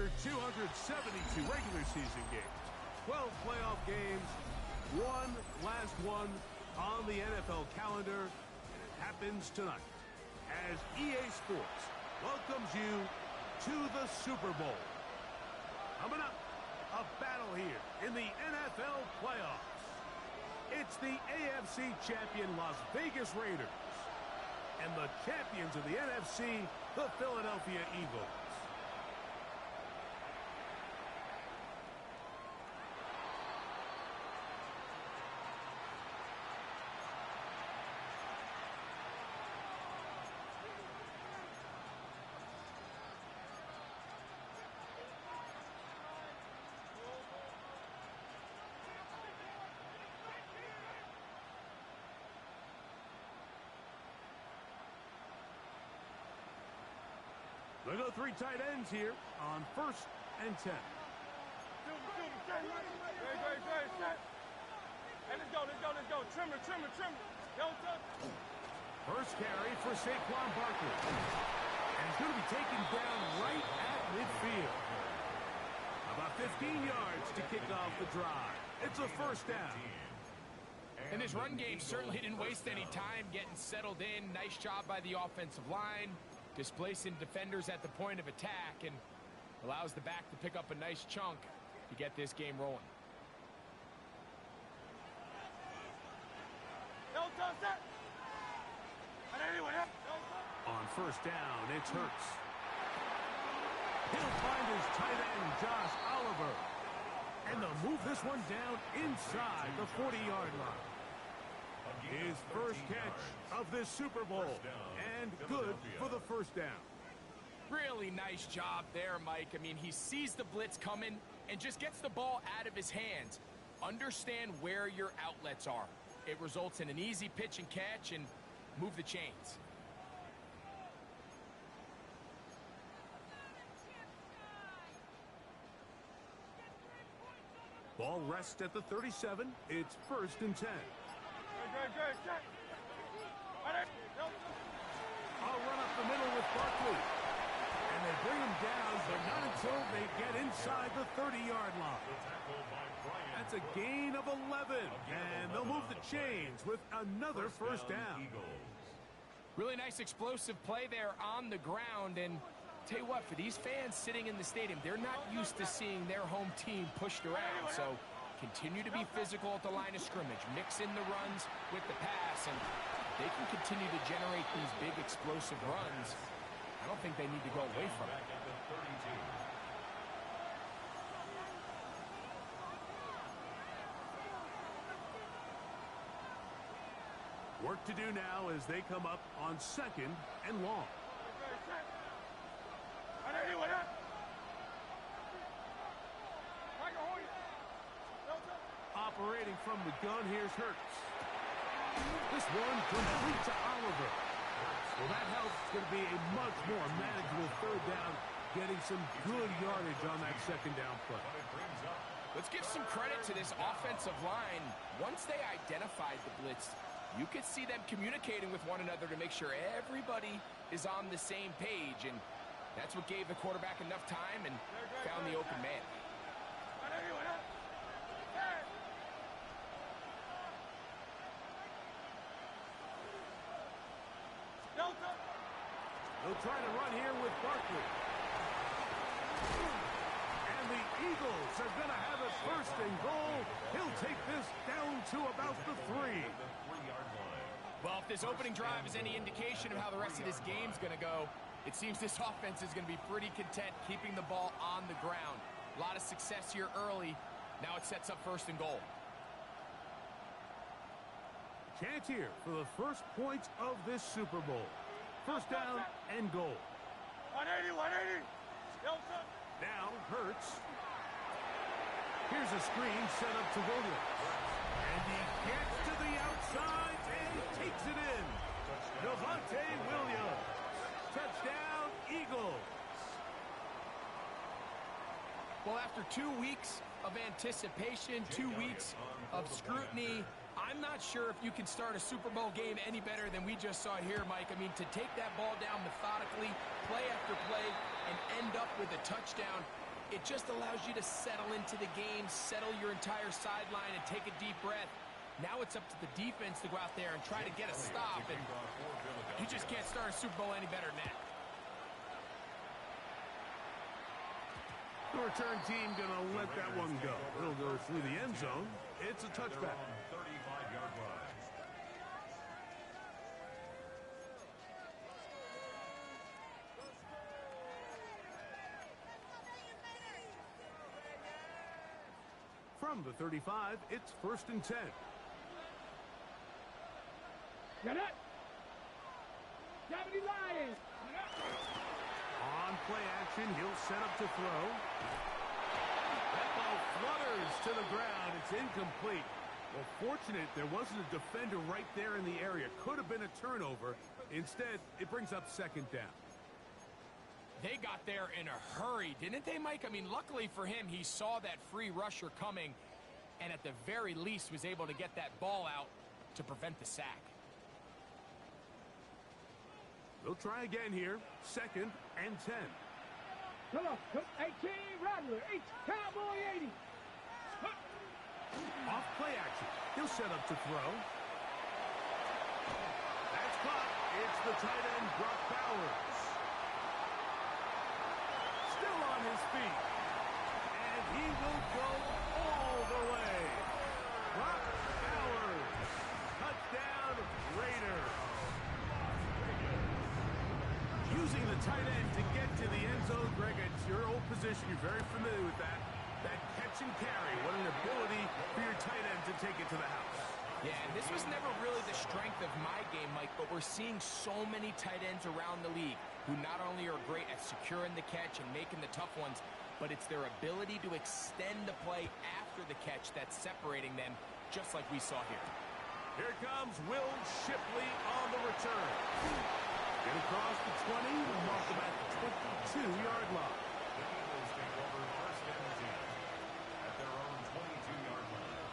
After 272 regular season games, 12 playoff games, one last one on the NFL calendar, and it happens tonight as EA Sports welcomes you to the Super Bowl. Coming up, a battle here in the NFL playoffs. It's the AFC champion Las Vegas Raiders and the champions of the NFC, the Philadelphia Eagles. They go three tight ends here on 1st and 10. Hey, let's go. Trimmer. First carry for Saquon Barkley. And he's going to be taken down right at midfield. About 15 yards to kick off the drive. It's a first down. And this run game certainly didn't waste any time getting settled in. Nice job by the offensive line, displacing defenders at the point of attack, and allows the back to pick up a nice chunk to get this game rolling. On first down, it's Hurts. He'll find his tight end, Josh Oliver. And they'll move this one down inside the 40-yard line. His first catch of this Super Bowl, and good for the first down. Really nice job there, Mike. I mean, he sees the blitz coming and just gets the ball out of his hands. Understand where your outlets are. It results in an easy pitch and catch and move the chains. Ball rests at the 37. It's 1st and 10. I'll run up the middle with Barkley. And they bring him down, but not until they get inside the 30-yard line. That's a gain of 11. And they'll move the chains with another first down. Really nice explosive play there on the ground. And tell you what, for these fans sitting in the stadium, they're not used to seeing their home team pushed around. So continue to be physical at the line of scrimmage. Mix in the runs with the pass, and they can continue to generate these big explosive runs. I don't think they need to go away from it. Work to do now as they come up on 2nd and long. Operating from the gun, here's Hurts. This one complete to Oliver. Well, that helps. It's going to be a much more manageable third down, getting some good yardage on that second down play. Let's give some credit to this offensive line. Once they identified the blitz, you could see them communicating with one another to make sure everybody is on the same page, and that's what gave the quarterback enough time and found the open man. They'll try to run here with Barkley. And the Eagles are going to have it 1st and goal. He'll take this down to about the 3. Well, if this opening drive is any indication of how the rest of this game's going to go, it seems this offense is going to be pretty content keeping the ball on the ground. A lot of success here early. Now it sets up 1st and goal. Chance here for the first points of this Super Bowl. 1st down and goal. 180. Now Hurts. Here's a screen set up to Williams. And he gets to the outside and takes it in. Javonte Williams. Touchdown, Eagles. Well, after 2 weeks of anticipation, 2 weeks of scrutiny, I'm not sure if you can start a Super Bowl game any better than we just saw here, Mike. I mean, to take that ball down methodically, play after play, and end up with a touchdown, It just allows you to settle into the game, settle your entire sideline, and take a deep breath. Now it's up to the defense to go out there and try to get a stop, and you just can't start a Super Bowl any better than that. The return team going to let that one go. It'll go through the end zone. It's a touchback. 35-yard line. From the 35, it's 1st and 10. Get it! Deputy Lions! On play action, he'll set up to throw. That ball flutters to the ground. It's incomplete. Well, fortunate there wasn't a defender right there in the area. Could have been a turnover. Instead, it brings up 2nd down. They got there in a hurry, didn't they, Mike? I mean, luckily for him, he saw that free rusher coming and at the very least was able to get that ball out to prevent the sack. They'll try again here. 2nd and 10. Come on, 18, Rattler, H, Cowboy 80. Off play action. He'll set up to throw. That's caught. It's the tight end, Brock Bowers. Still on his feet. And he will go all the way. Brock Bowers. Touchdown, Raiders. Using the tight end to get to the end zone, Greg, it's your old position. You're very familiar with that. That catch and carry. What an ability for your tight end to take it to the house. Yeah, and this was never really the strength of my game, Mike, but we're seeing so many tight ends around the league who not only are great at securing the catch and making the tough ones, but it's their ability to extend the play after the catch that's separating them, just like we saw here. Here comes Will Shipley on the return. Get across the 20, and mark him at the 22-yard line. The Eagles take over 1st and 10 at their own 22-yard line.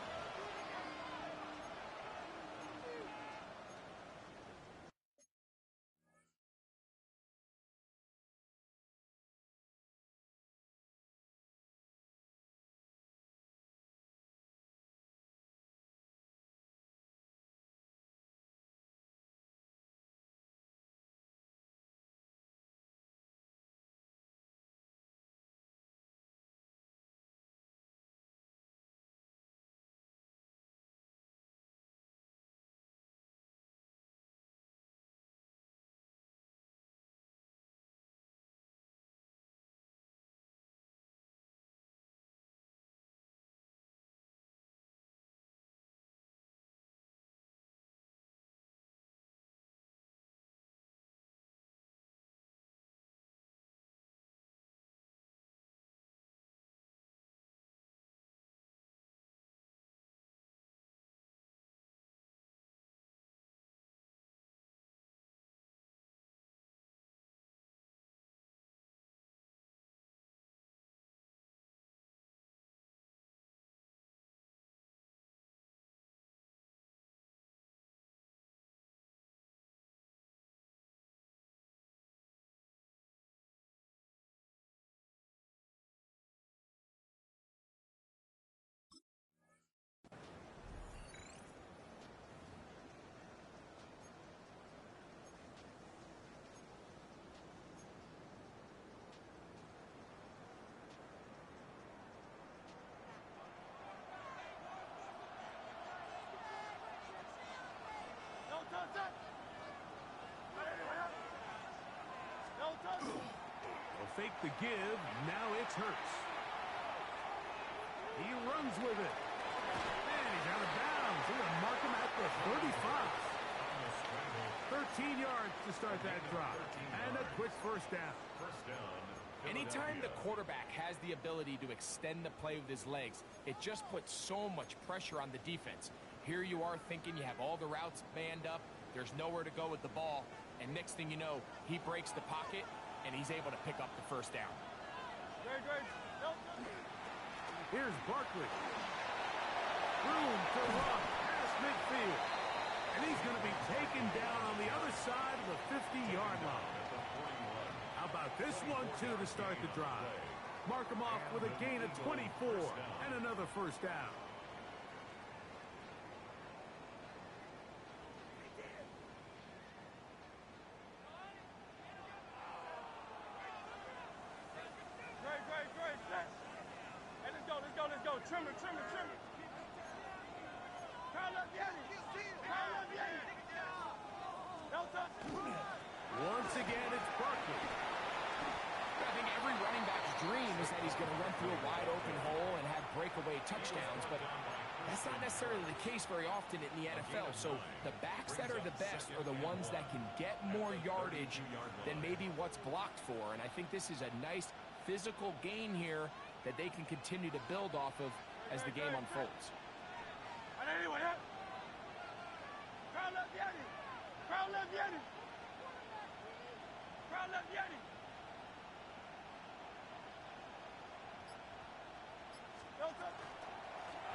They'll fake the give. Now it's Hurts. He runs with it. And he's out of bounds. They're going to mark him at the 35. 13 yards to start that drive. And a quick 1st down. Anytime the quarterback has the ability to extend the play with his legs, it just puts so much pressure on the defense. Here you are thinking you have all the routes manned up, there's nowhere to go with the ball, and next thing you know, he breaks the pocket, and he's able to pick up the 1st down. Here's Barkley. Room to run past midfield. And he's going to be taken down on the other side of the 50-yard line. How about this one, too, to start the drive? Mark him off with a gain of 24 and another first down. Let's go. Trim it. Curl up, Yanni. Once again, it's Barkley. I think every running back's dream is that he's going to run through a wide open hole and have breakaway touchdowns, but that's not necessarily the case very often in the NFL. So the backs that are the best are the ones that can get more yardage than maybe what's blocked for. And I think this is a nice physical gain here that they can continue to build off of as the game unfolds.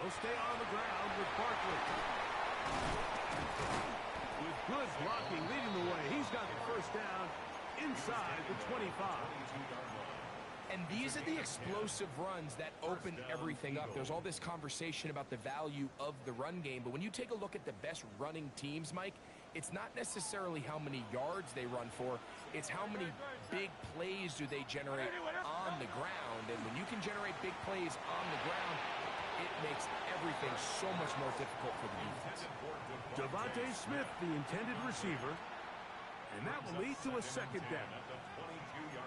He'll stay on the ground with Barkley. With good blocking leading the way, he's got the first down inside the 25. And these are the explosive runs that open everything up. There's all this conversation about the value of the run game, but when you take a look at the best running teams, Mike, it's not necessarily how many yards they run for, it's how many big plays do they generate on the ground. And when you can generate big plays on the ground, it makes everything so much more difficult for the defense. Devontae Smith, the intended receiver, and that will lead to a second down.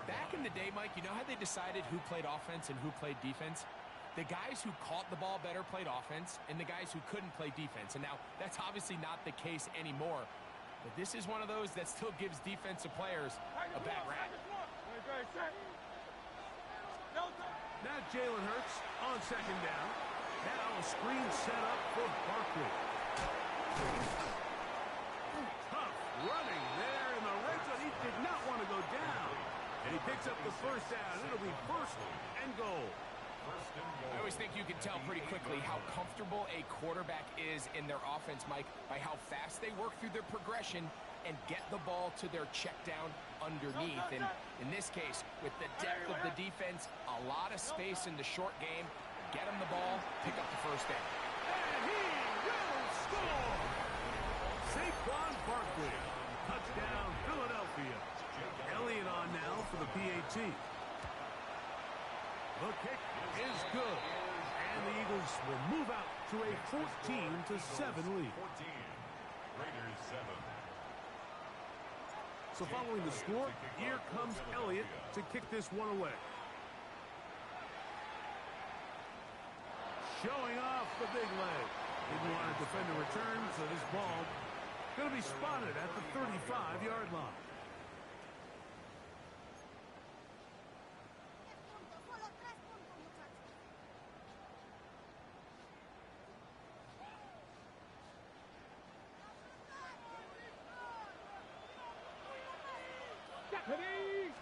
Back in the day, Mike, you know how they decided who played offense and who played defense? The guys who caught the ball better played offense, and the guys who couldn't play defense. And now, that's obviously not the case anymore. But this is one of those that still gives defensive players a bad rap. Now Jalen Hurts on second down. Now a screen set up for Barkley. Tough running there in the red zone. He did not want to go down. And he picks up the first down. It'll be first and goal. I always think you can tell pretty quickly how comfortable a quarterback is in their offense, Mike, by how fast they work through their progression and get the ball to their check down underneath. And in this case, with the depth of the defense, a lot of space in the short game, get him the ball, pick up the first down. And he will score! Saquon Barkley. Touchdown, Philadelphia. Elliott on now for the PAT. The kick is good. And the Eagles will move out to a 14-7 lead. Raiders 7. So following the score, here comes Elliott to kick this one away. Showing off the big leg. Didn't want to defend a return, so this ball going to be spotted at the 35-yard line.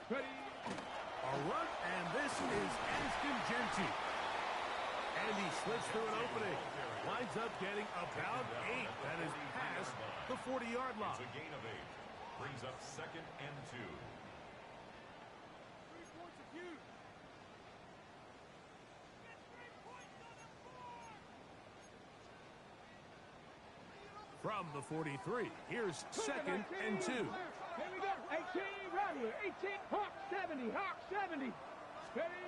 Ready. A run, and this is Ashton Genty. And he slips through an opening. Winds up getting about 8. That is past the 40-yard line. It's a gain of 8. Brings up second and 2. From the 43, here's second and 2. Here we go. 18, Rattler. 18, Hawk 70. Hawk 70. Steady.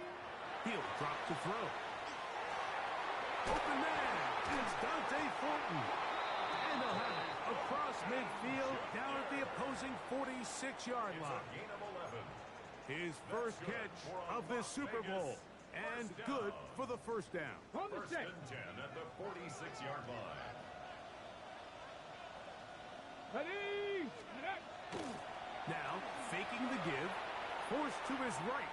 He'll drop to throw. Open man is Dante Thornton. And they'll have it across midfield down at the opposing 46-yard line. Gain of 11. His first catch of this Super Bowl. And good for the first down. On the First set. and 10 at the 46-yard line. Ready. Now, faking the give, forced to his right.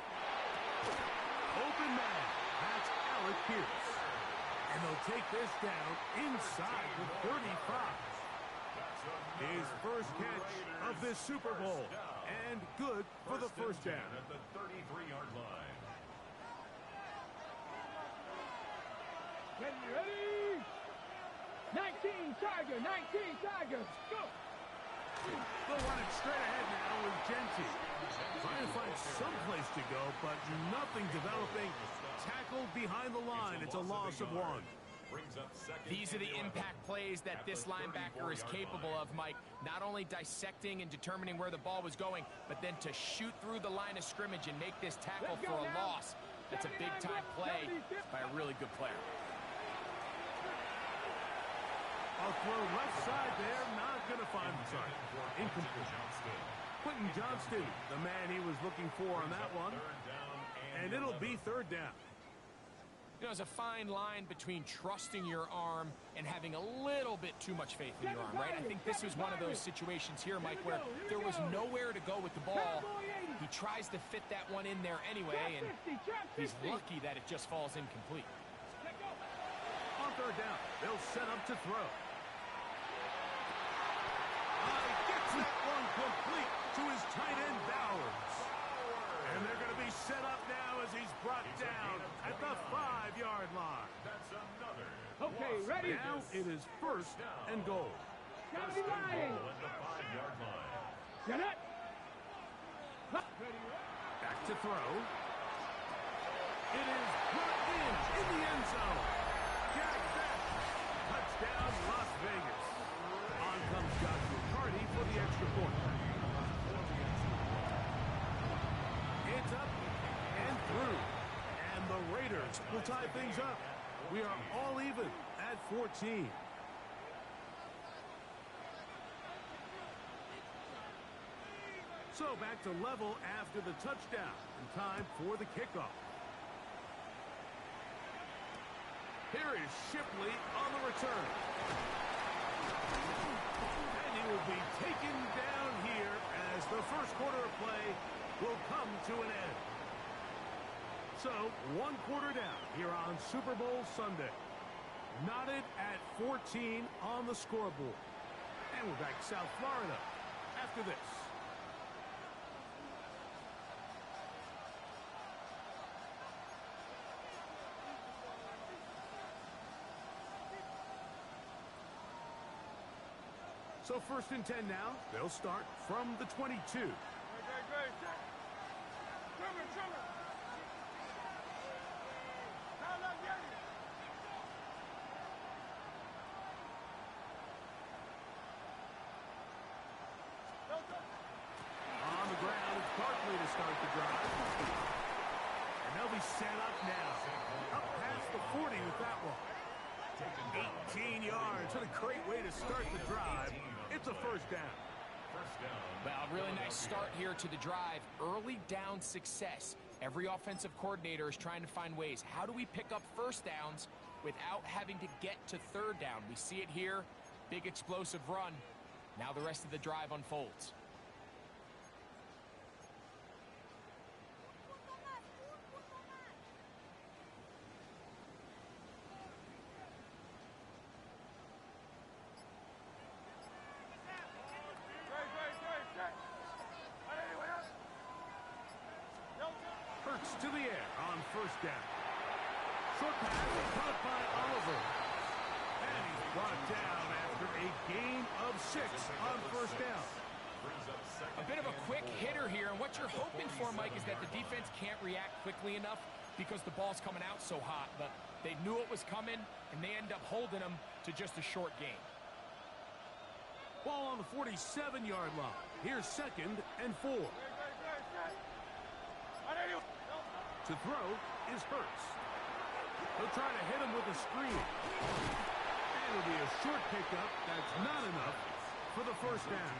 Open man, that's Alec Pierce. And they'll take this down inside the 35. His first catch of this Super Bowl. And good for the first down. At the 33-yard line. Ready. 19 Tigers. Go. They'll run it straight ahead now with Genty. Trying to find some place to go, but nothing developing. Tackled behind the line. It's a loss of 1. These are the impact plays that this linebacker is capable of, Mike. Not only dissecting and determining where the ball was going, but then to shoot through the line of scrimmage and make this tackle for a loss. That's a big-time play by a really good player. I'll throw left side there. Not going to find the target. Incomplete. Quentin Johnston, the man he was looking for on that one. And it'll be 3rd down. You know, there's a fine line between trusting your arm and having a little bit too much faith in your arm, right? I think this was one of those situations here, Mike, where there was nowhere to go with the ball. He tries to fit that one in there anyway, and he's lucky that it just falls incomplete. On 3rd down, they'll set up to throw. Gets that one complete to his tight end, Bowers. And they're going to be set up now as he's brought down at the 5-yard line. Okay, ready? Now it is 1st and goal. Gotta be lying. Get it. Back to throw. It is put in the end zone. Jack Beck. Touchdown, Las Vegas. On comes Joshua Carty for the extra point. It's up and through. And the Raiders will tie things up. We are all even at 14. So back to level after the touchdown. And time for the kickoff. Here is Shipley on the return. And he will be taken down here as the first quarter of play will come to an end. So, 1 quarter down here on Super Bowl Sunday. Knotted at 14 on the scoreboard. And we're back to South Florida after this. So 1st and 10 now. They'll start from the 22. On the ground, it's Barkley to start the drive. And they'll be set up now. Up past the 40 with that one. 18 yards. What a great way to start the drive. It's a 1st down. Well, really nice start here to the drive. Early down success. Every offensive coordinator is trying to find ways. How do we pick up 1st downs without having to get to 3rd down? We see it here. Big explosive run. Now the rest of the drive unfolds. To the air on 1st down. Short pass caught by Oliver. And he's brought down after a gain of 6 on 1st down. A bit of a quick hitter here, and what you're hoping for, Mike, is that the defense can't react quickly enough because the ball's coming out so hot. But they knew it was coming, and they end up holding them to just a short gain. Ball on the 47-yard line. Here's 2nd and 4. To throw is Hurts. He'll try to hit him with a screen. And it'll be a short pickup. That's not enough for the 1st down.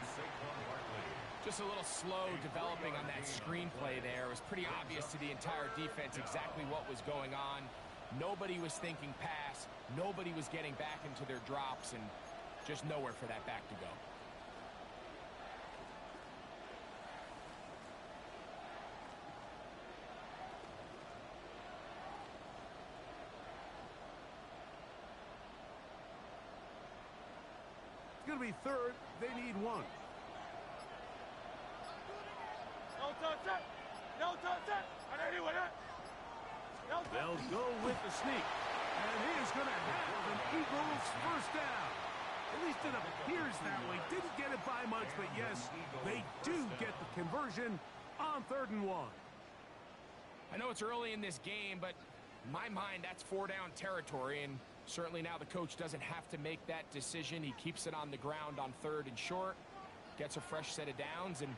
Just a little slow developing on that screenplay there. It was pretty obvious to the entire defense exactly what was going on. Nobody was thinking pass. Nobody was getting back into their drops, and just nowhere for that back to go. It's going to be 3rd. They need 1. They'll go with the sneak. And he is going to have an Eagles 1st down. At least it appears that way. Didn't get it by much, but yes, they do get the conversion on 3rd and 1. I know it's early in this game, but in my mind, that's 4-down territory, and certainly now the coach doesn't have to make that decision. He keeps it on the ground on 3rd and short, gets a fresh set of downs, and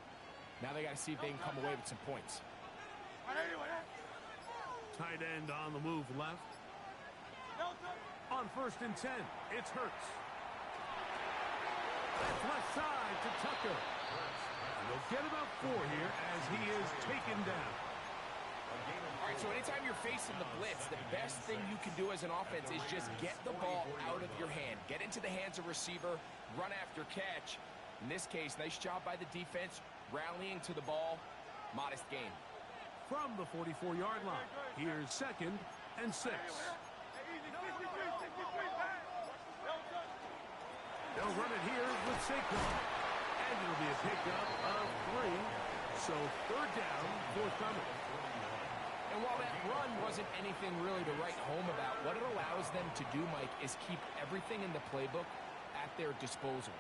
now they got to see if they can come away with some points. Tight end on the move left. On 1st and 10, it's Hurts. That's left side to Tucker. And they'll get about 4 here as he is taken down. All right, so anytime you're facing the blitz, the best thing you can do as an offense is just get the ball out of your hand. Get into the hands of receiver, run after catch. In this case, nice job by the defense, rallying to the ball. Modest gain. From the 44-yard line, here's 2nd and 6. They'll run it here with Saquon. And it'll be a pickup of 3. So 3rd down, 4th coming. And while that run wasn't anything really to write home about, what it allows them to do, Mike, is keep everything in the playbook at their disposal.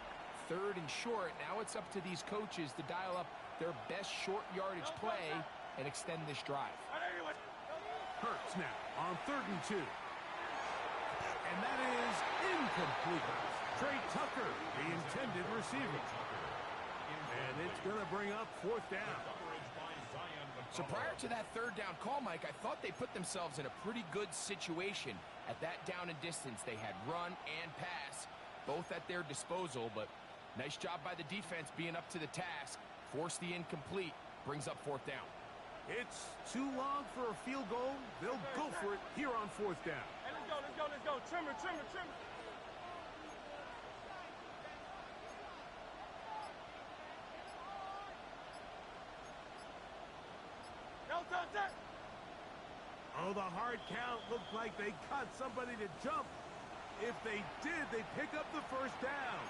3rd and short, now it's up to these coaches to dial up their best short yardage play and extend this drive. Hurts now on 3rd and 2. And that is incomplete. Trey Tucker, the intended receiver. And it's going to bring up 4th down. So prior to that 3rd down call, Mike, I thought they put themselves in a pretty good situation at that down and distance. They had run and pass, both at their disposal, but nice job by the defense being up to the task. Force the incomplete, brings up 4th down. It's too long for a field goal. They'll go for it here on 4th down. Hey, let's go. Trimmer. Oh, the hard count looked like they caught somebody to jump. If they did, they pick up the 1st down.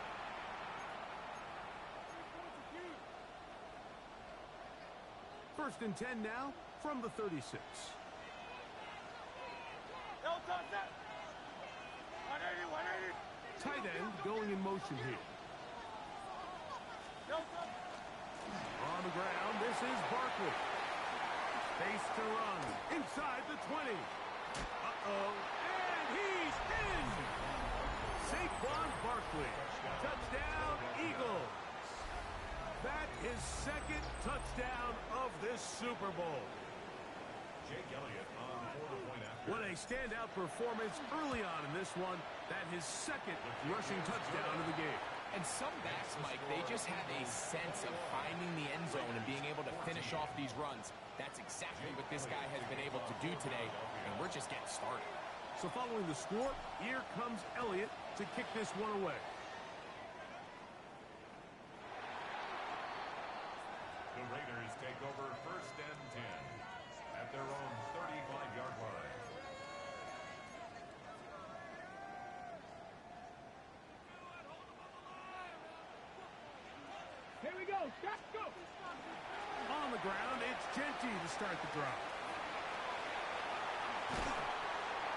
First and 10 now from the 36. Tight end going in motion here. On the ground, this is Barkley. Face to run inside the 20. And he's in. Saquon Barkley. Touchdown, Eagles. That is 2nd touchdown of this Super Bowl. Jake Elliott on for the point after. What a standout performance early on in this one. That his 2nd rushing touchdown of the game. And some backs, Mike, they just have a sense of finding the end zone and being able to finish off these runs. That's exactly what this guy has been able to do today, and we're just getting started. So following the score, here comes Elliott to kick this one away. The Raiders take over 1st and 10 at their own 35-yard line. Here we go. Stop, go. On the ground, it's Genty to start the drive.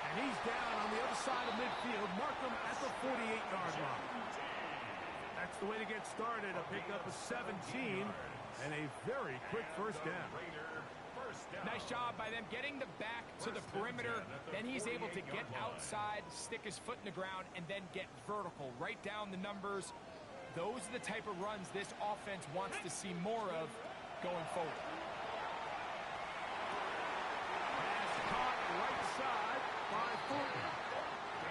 And he's down on the other side of midfield. Mark him at the 48-yard line. That's the way to get started. A pickup of 17 and a very quick 1st down. Nice job by them getting the back to the perimeter. Then he's able to get outside, stick his foot in the ground, and then get vertical. Right down the numbers. Those are the type of runs this offense wants to see more of going forward. Pass caught right side by Thornton.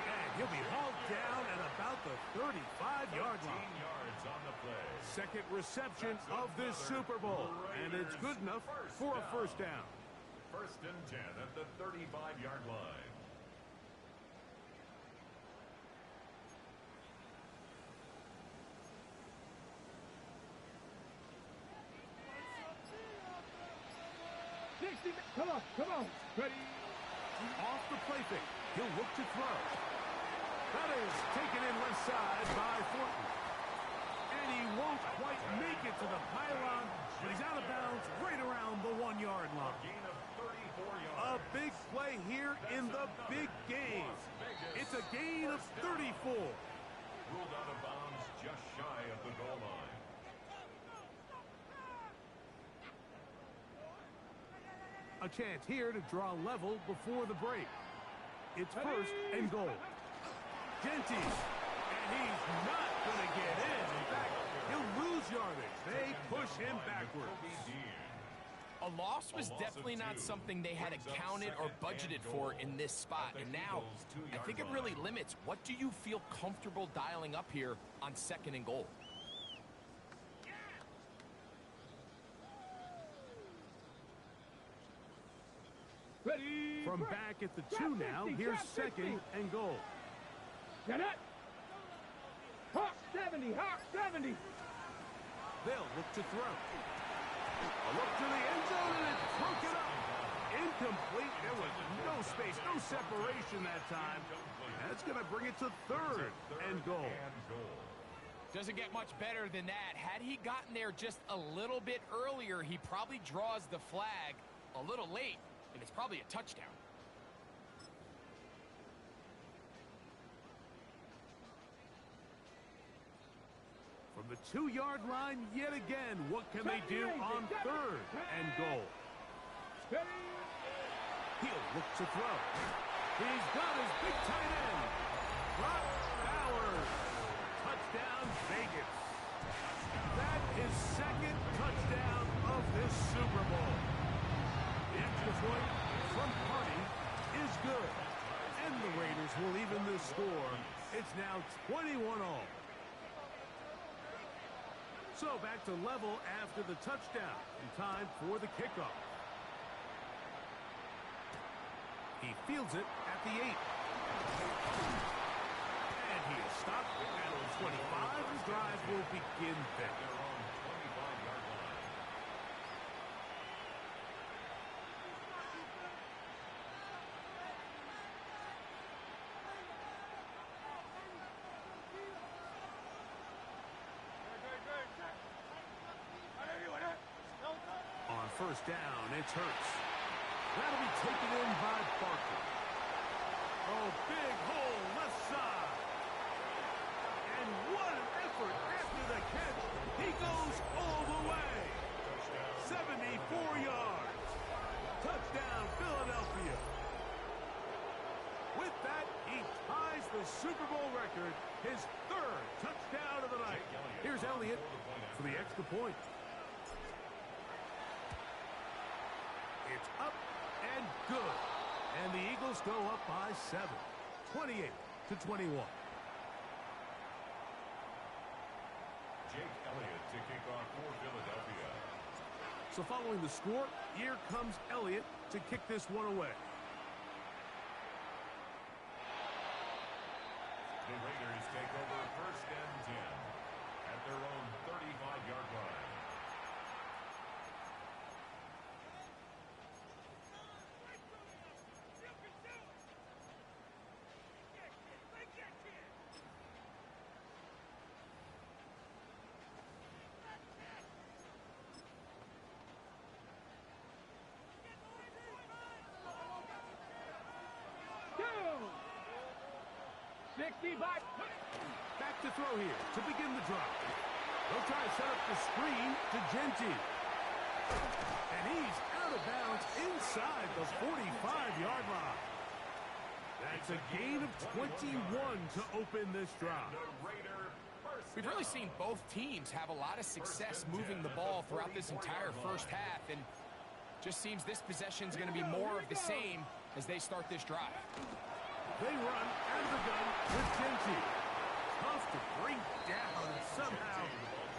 And he'll be hauled down at about the 35-yard line. Yards on the play. 2nd reception of this Super Bowl. And it's good enough for a 1st down. 1st and 10 at the 35-yard line. Come on. Ready? Off the play fake. He'll look to throw. That is taken in left side by Thornton. And he won't quite make it to the pylon, but he's out of bounds right around the 1-yard line. Gain of 34 yards. A big play here in the big game. It's a gain of 34. Ruled out of bounds just shy of the goal line. A chance here to draw level before the break. It's first and goal. Genty, and he's not going to get in. In fact, he'll lose yardage. They push him backwards. A loss was definitely not something they had accounted or budgeted for in this spot. And now, I think it really limits. What do you feel comfortable dialing up here on second and goal? Ready. From back at the 2 now, here's second and goal. Get it. Hawk 70, Hawk 70. They'll look to throw. A look to the end zone, and it's broken up. Incomplete. There was no space, no separation that time. That's going to bring it to third and goal. Doesn't get much better than that. Had he gotten there just a little bit earlier, he probably draws the flag a little late, and it's probably a touchdown. From the 2-yard line yet again, what can they do on third and goal? He'll look to throw. He's got his big tight end. Brock Bowers. Touchdown, Vegas. That is second touchdown of this Super Bowl. The extra point from Party is good. And the Raiders will even this score. It's now 21-all. So back to level after the touchdown. In time for the kickoff. He fields it at the 8. And he is stopped at the 25. The drive will begin there. On first down, it's Hurts. That'll be taken in by Barker. Oh, big hole left side. And what an effort after the catch. He goes all the way. 74 yards. Touchdown, Philadelphia. With that, he ties the Super Bowl record, his third touchdown of the night. Here's Elliott for the extra point. It's up and good. And the Eagles go up by 7. 28-21. Jake Elliott to kick off for Philadelphia. So following the score, here comes Elliott to kick this one away. The Raiders take over first and 10 at their own 35-yard line. Back to throw here to begin the drive. They'll try to set up the screen to Genty. And he's out of bounds inside the 45-yard line. That's a gain of 21 to open this drive. We've really seen both teams have a lot of success moving the ball throughout this entire first half, and just seems this possession is going to be more of the same as they start this drive. They run out of the gun with Genty. Tough to bring down, and somehow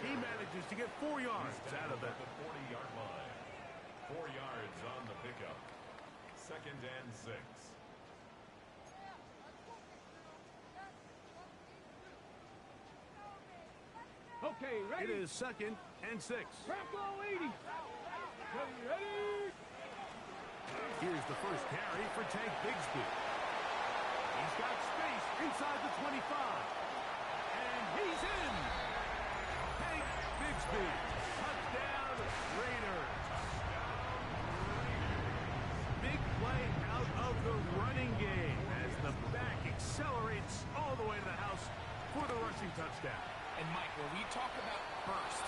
he manages to get 4 yards out of it. The 40-yard line. 4 yards on the pickup. Second and 6. Okay, ready. It is second and 6. Bronco 80. Ready. Here's the first carry for Tank Bigsby. He's got space inside the 25. And he's in. Tank Bigsby. Touchdown, Raiders. Big play out of the running game as the back accelerates all the way to the house for the rushing touchdown. And Mike, when we talk about burst,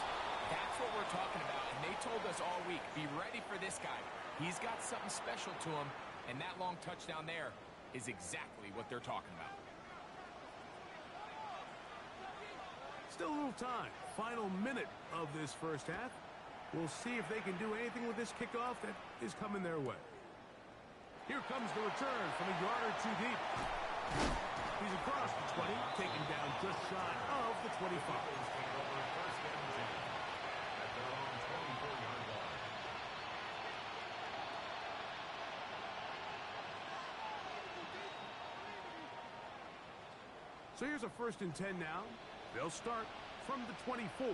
that's what we're talking about. And they told us all week, be ready for this guy. He's got something special to him, and that long touchdown there is exactly what they're talking about. Still a little time. Final minute of this first half. We'll see if they can do anything with this kickoff that is coming their way. Here comes the return from a yard or two deep. He's across the 20, taken down just shy of the 25. So here's a 1st and 10 now. They'll start from the 24.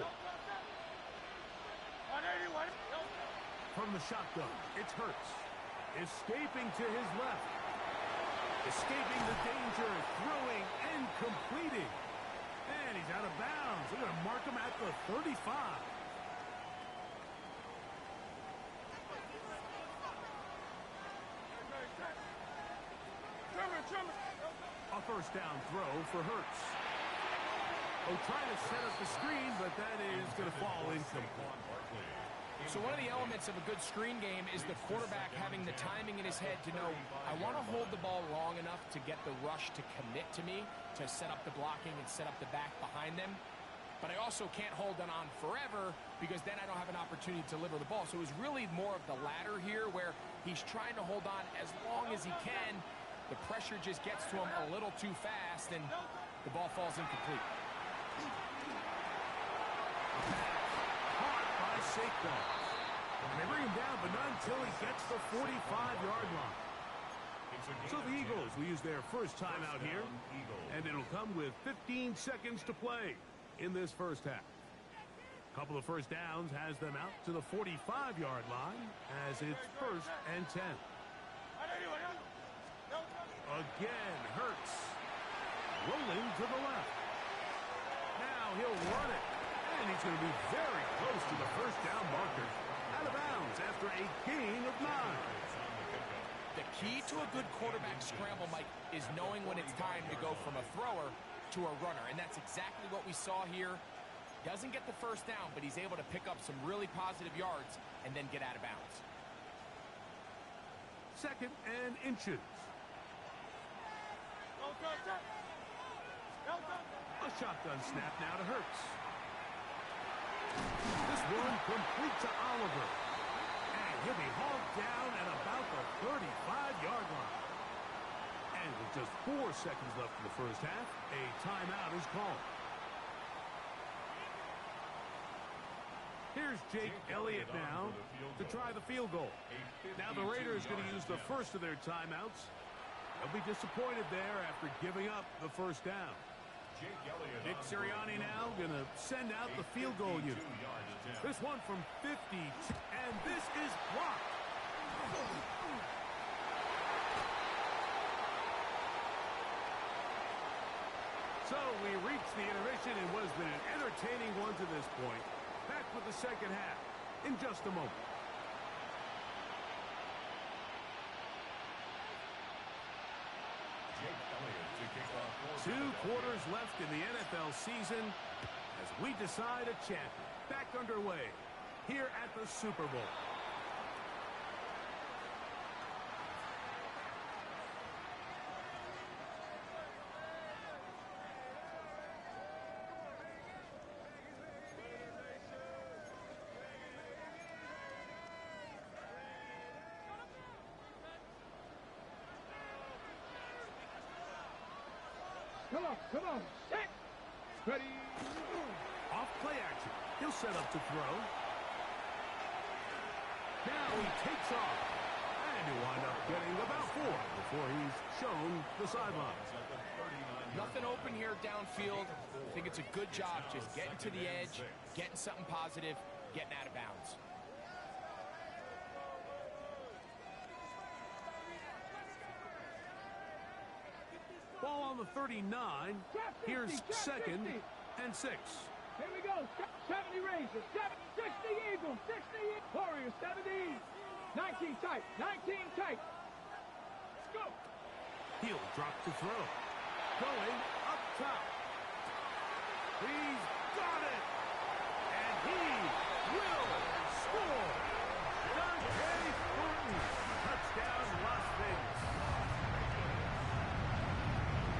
From the shotgun, it's Hurts. Escaping to his left. Escaping the danger, throwing and completing. And he's out of bounds. They're going to mark him at the 35. A 1st down throw for Hurts. Oh, trying to set up the screen, but that is going to fall incomplete. So one of the elements of a good screen game is the quarterback having the timing in his head to know, I want to hold the ball long enough to get the rush to commit to me, to set up the blocking and set up the back behind them. But I also can't hold it on forever because then I don't have an opportunity to deliver the ball. So it was really more of the latter here where he's trying to hold on as long as he can. The pressure just gets to him a little too fast and the ball falls incomplete. Saquon. They bring him down, but not until he gets the 45-yard line. So the Eagles will use their first timeout here, and it'll come with 15 seconds to play in this first half. A couple of 1st downs has them out to the 45-yard line as it's 1st and 10. Again, Hurts. Rolling to the left. Now he'll run it. And he's going to be very close to the 1st down marker. Out of bounds after a gain of 9. The key to a good quarterback scramble, Mike, is knowing when it's time to go from a thrower to a runner. And that's exactly what we saw here. Doesn't get the 1st down, but he's able to pick up some really positive yards and then get out of bounds. 2nd and inches. A shotgun snap now to Hurts. This one complete to Oliver. And he'll be hauled down at about the 35-yard line. And with just 4 seconds left in the first half, a timeout is called. Here's Jake Elliott now to try the field goal. Now the Raiders going to use the first of their timeouts. They'll be disappointed there after giving up the 1st down. Nick Sirianni now going to send out the field goal unit. This one from 50, and this is blocked. So we reached the intermission. It was been an entertaining one to this point. Back with the second half in just a moment. Two quarters left in the NFL season as we decide a champion. Back underway here at the Super Bowl. Come on, set, ready. Off play action. He'll set up to throw. Now he takes off. And he'll wind up getting about 4 before he's shown the sidelines. Nothing open here downfield. I think it's a good job just getting to the edge, getting something positive, getting out of bounds. Ball on the 39. Here's 2nd and 6. Here we go. 70 Rangers, 60 Eagles, 60 Warriors, 70. 19 tight, 19 tight. Let's go. He'll drop to throw. Going up top. He's got it. And he will score. Dante Thornton. Touchdown, Las Vegas.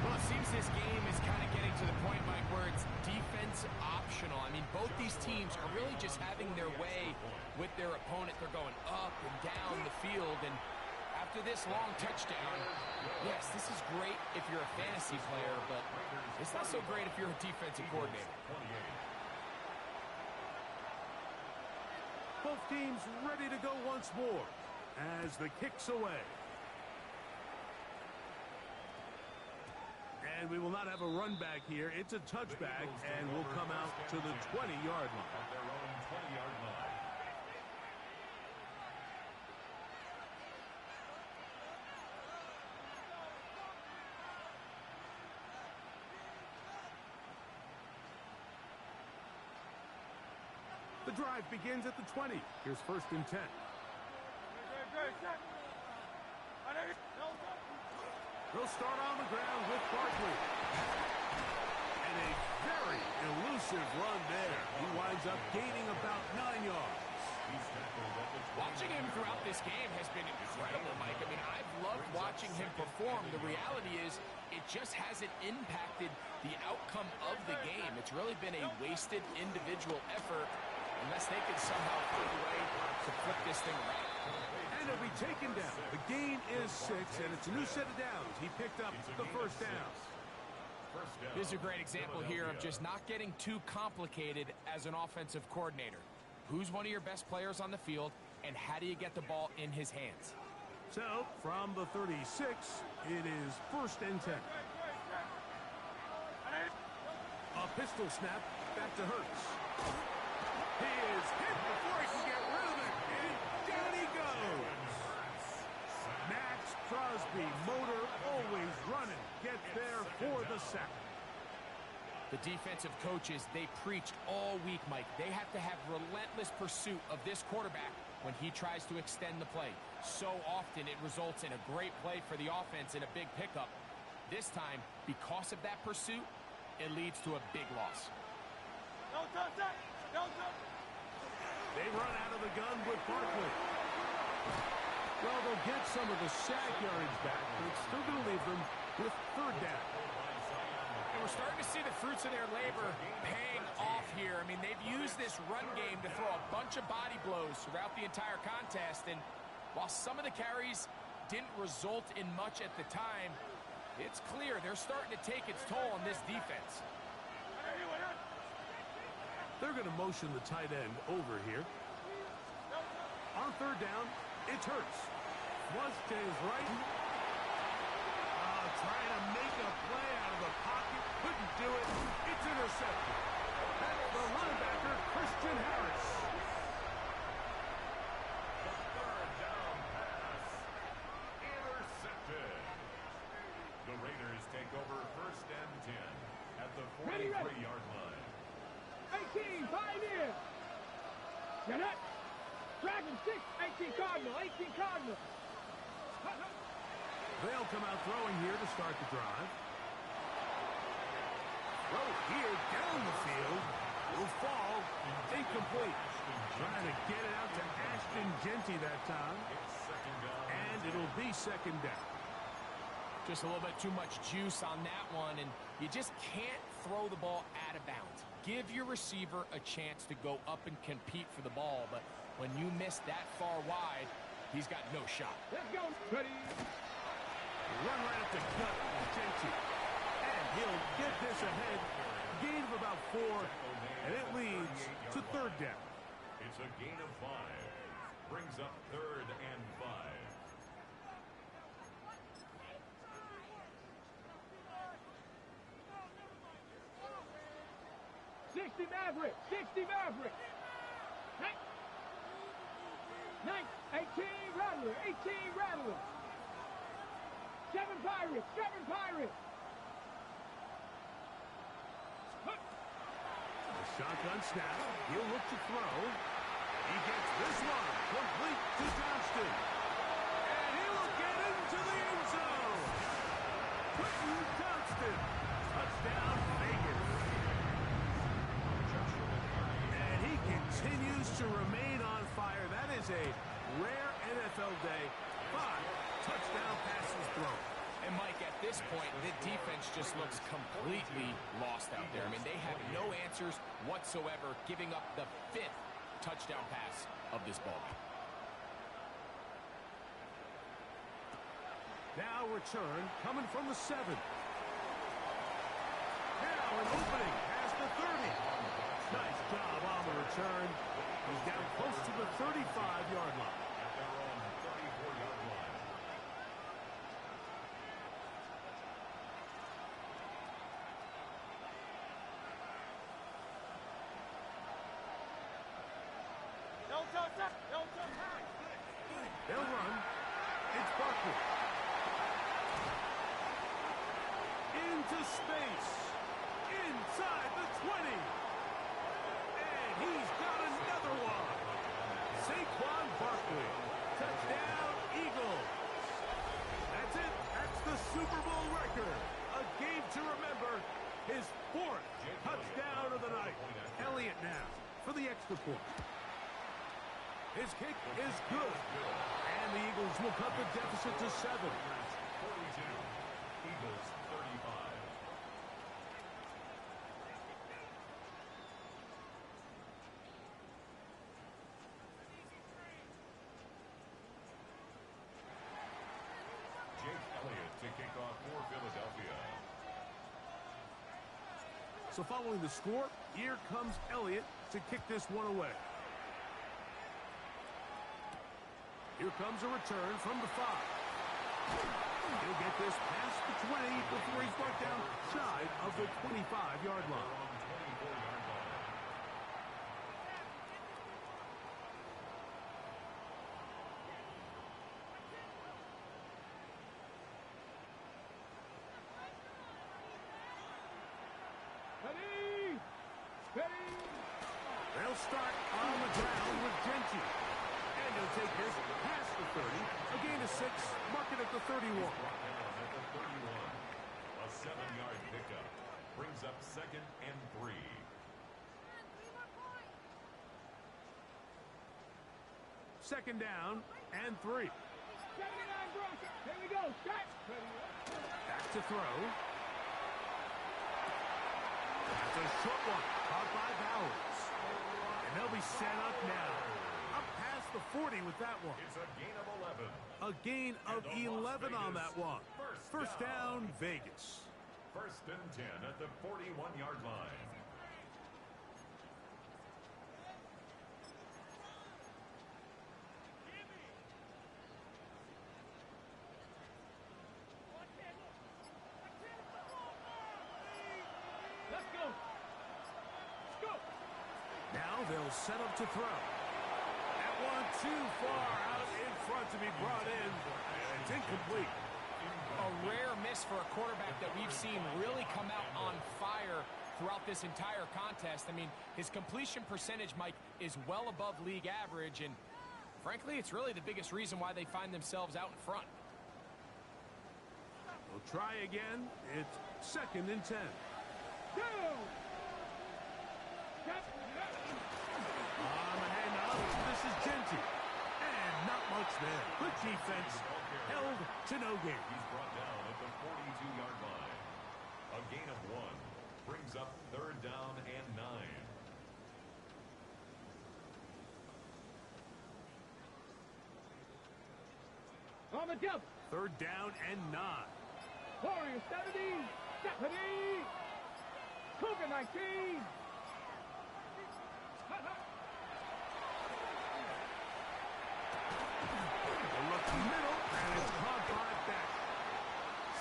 Well, it seems this game is kind of getting to the point, Mike, where it's defense optional. I mean, both these teams are really just having their way with their opponent. They're going up and down the field, and after this long touchdown, yes, this is great if you're a fantasy player, but it's not so great if you're a defensive coordinator. Both teams ready to go once more as the kick's away. And we will not have a run back here. It's a touchback, and we'll come out to the 20-yard line. At their own 20-yard line. The drive begins at the 20. Here's 1st and 10. They'll start on the ground with Barkley. And a very elusive run there. He winds up gaining about 9 yards. Watching him throughout this game has been incredible, Mike. I mean, I've loved watching him perform. The reality is it just hasn't impacted the outcome of the game. It's really been a wasted individual effort unless they can somehow find a way to flip this thing around. And he'll be taken down. The gain is 6, and it's a new set of downs. He picked up the 1st down. This is a great example here of just not getting too complicated as an offensive coordinator. Who's one of your best players on the field, and how do you get the ball in his hands? So, from the 36, it is 1st and 10. A pistol snap back to Hurts. He is hit before he can get rid of it, and down he goes. Max Crosby, motor always running, gets there for the sack. The defensive coaches, they preached all week, Mike. They have to have relentless pursuit of this quarterback when he tries to extend the play. So often it results in a great play for the offense and a big pickup. This time, because of that pursuit, it leads to a big loss. They run out of the gun with Barkley. Well, they'll get some of the sack yardage back, but it's still going to leave them with 3rd down. And we're starting to see the fruits of their labor paying off here. I mean, they've used this run game to throw a bunch of body blows throughout the entire contest. And while some of the carries didn't result in much at the time, it's clear they're starting to take its toll on this defense. They're going to motion the tight end over here. On 3rd down, it's Hurts. Was to his right. Trying to make a play out of the pocket. Couldn't do it. It's intercepted. That's the linebacker, Christian Harris. The 3rd down pass. Intercepted. The Raiders take over 1st and 10 at the 43-yard line. 18, Pioneer. Get up. Dragon 6, 18 Cardinal, 18 Cardinal. They'll come out throwing here to start the drive. Throw here down the field. Will fall. Incomplete. Trying to get it out to Ashton Genty that time. And it'll be 2nd down. Just a little bit too much juice on that one, and you just can't throw the ball out of bounds. Give your receiver a chance to go up and compete for the ball, but when you miss that far wide, he's got no shot. Let's go. Ready. Run right up the gut with Genty. And he'll get this ahead. Gain of about 4, and it leads to 3rd down. It's a gain of 5. Brings up 3rd and 5. 60 Maverick, 60 Maverick. 18 Rattler, 18 Rattler. 7 Pirates, 7 Pirates. A shotgun snap. He'll look to throw. He gets this one complete to Johnston. And he will get into the end zone. Quentin Johnston. Touchdown, Vegas. And he continues to remain on fire. That is a rare NFL day. 5 touchdown passes thrown. And Mike, at this point, the defense just looks completely lost out there. I mean, they have no answers whatsoever, giving up the 5th touchdown pass of this ball game. Now return coming from the 7. Now an opening past the 30. Nice job on the return. He's down close to the 35-yard line. At their own 34-yard line. They'll run. It's Barkley. Into space. Inside the 20. And he's got another one. Saquon Barkley. Touchdown, Eagles. That's it. That's the Super Bowl record. A game to remember. His 4th touchdown of the night. Elliott now for the extra point. His kick is good. And the Eagles will cut the deficit to 7. 42. Eagles 35. Jake Elliott to kick off for Philadelphia. So following the score, here comes Elliott to kick this one away. Here comes a return from the 5. He'll get this past the 20 before he's brought down shy of the 25-yard line. Ready! Ready! They'll start on the ground with Genty. And he'll take this past the 30. A gain of 6. Mark it at the 31. At the 31. A 7-yard pickup. Brings up 2nd and 3. Second down and 3. 79 Bronco. Here we go. Shot. Back to throw. That's a short one. Caught by Bowers. And they'll be set up now. Up past the 40 with that one. It's a gain of 11. A gain of 11 on that one. First down, Vegas. 1st and 10 at the 41-yard line. Let's go. Let's go. Now they'll set up to throw. That one too far out in front to be brought in. It's incomplete. A rare miss for a quarterback that we've seen really come out on fire throughout this entire contest. I mean, his completion percentage, Mike, is well above league average, and frankly, it's really the biggest reason why they find themselves out in front. We'll try again. It's 2nd and 10. Go. On the handoff, this is Genty. And not much there. Good defense. Held to no gain. He's brought down at the 42-yard line. A gain of 1. Brings up 3rd down and 9. On the double. 3rd down and 9. Warriors 70. 70. Cougar 19. They look middle, and it's caught by Beck.